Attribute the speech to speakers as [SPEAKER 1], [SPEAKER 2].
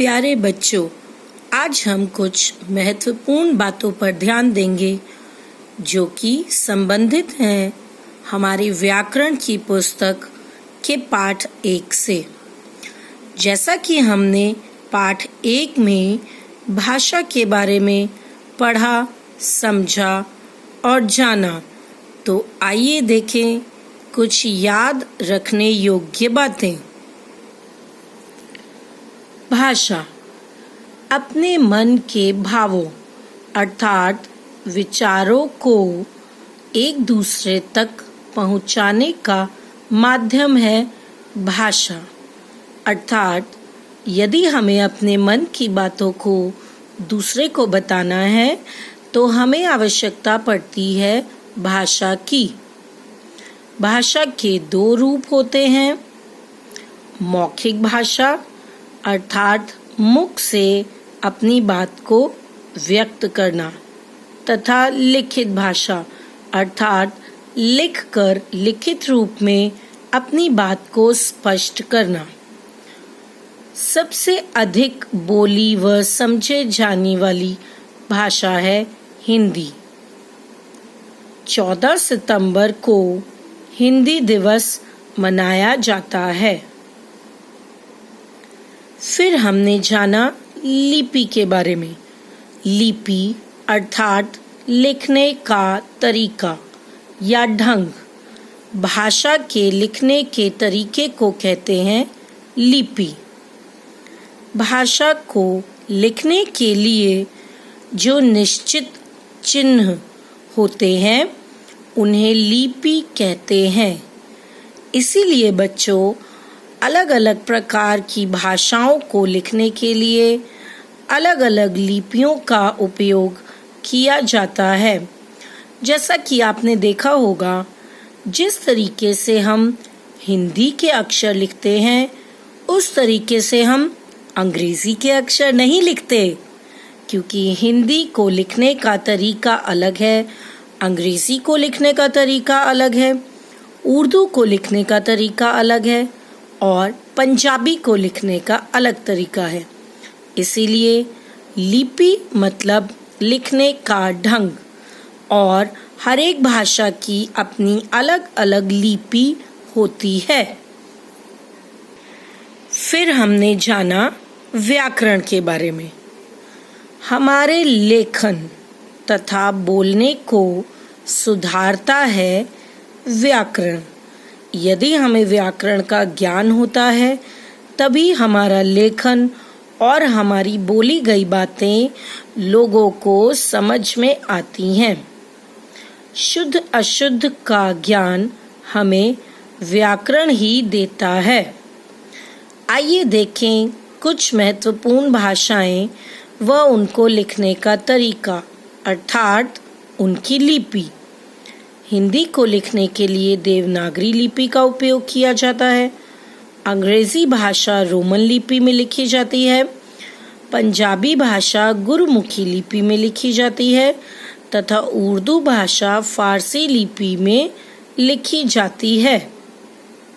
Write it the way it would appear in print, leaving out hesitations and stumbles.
[SPEAKER 1] प्यारे बच्चों, आज हम कुछ महत्वपूर्ण बातों पर ध्यान देंगे जो कि संबंधित हैं हमारी व्याकरण की पुस्तक के पाठ 1 से। जैसा कि हमने पाठ 1 में भाषा के बारे में पढ़ा, समझा और जाना, तो आइए देखें कुछ याद रखने योग्य बातें। भाषा अपने मन के भावों अर्थात विचारों को एक दूसरे तक पहुंचाने का माध्यम है भाषा। अर्थात यदि हमें अपने मन की बातों को दूसरे को बताना है तो हमें आवश्यकता पड़ती है भाषा की। भाषा के 2 रूप होते हैं, मौखिक भाषा अर्थात मुख से अपनी बात को व्यक्त करना तथा लिखित भाषा अर्थात लिखकर लिखित रूप में अपनी बात को स्पष्ट करना। सबसे अधिक बोली व समझे जाने वाली भाषा है हिंदी। 14 सितंबर को हिंदी दिवस मनाया जाता है। फिर हमने जाना लिपि के बारे में। लिपि अर्थात लिखने का तरीका या ढंग। भाषा के लिखने के तरीके को कहते हैं लिपि। भाषा को लिखने के लिए जो निश्चित चिन्ह होते हैं उन्हें लिपि कहते हैं। इसीलिए बच्चों, अलग अलग प्रकार की भाषाओं को लिखने के लिए अलग अलग लिपियों का उपयोग किया जाता है। जैसा कि आपने देखा होगा, जिस तरीके से हम हिंदी के अक्षर लिखते हैं उस तरीके से हम अंग्रेजी के अक्षर नहीं लिखते, क्योंकि हिंदी को लिखने का तरीका अलग है, अंग्रेजी को लिखने का तरीका अलग है, उर्दू को लिखने का तरीका अलग है और पंजाबी को लिखने का अलग तरीका है। इसीलिए लिपि मतलब लिखने का ढंग और हर एक भाषा की अपनी अलग अलग लिपि होती है। फिर हमने जाना व्याकरण के बारे में। हमारे लेखन तथा बोलने को सुधारता है व्याकरण। यदि हमें व्याकरण का ज्ञान होता है तभी हमारा लेखन और हमारी बोली गई बातें लोगों को समझ में आती हैं। शुद्ध अशुद्ध का ज्ञान हमें व्याकरण ही देता है। आइए देखें कुछ महत्वपूर्ण भाषाएं व उनको लिखने का तरीका अर्थात उनकी लिपि। हिंदी को लिखने के लिए देवनागरी लिपि का उपयोग किया जाता है। अंग्रेजी भाषा रोमन लिपि में लिखी जाती है। पंजाबी भाषा गुरमुखी लिपि में लिखी जाती है तथा उर्दू भाषा फारसी लिपि में लिखी जाती है।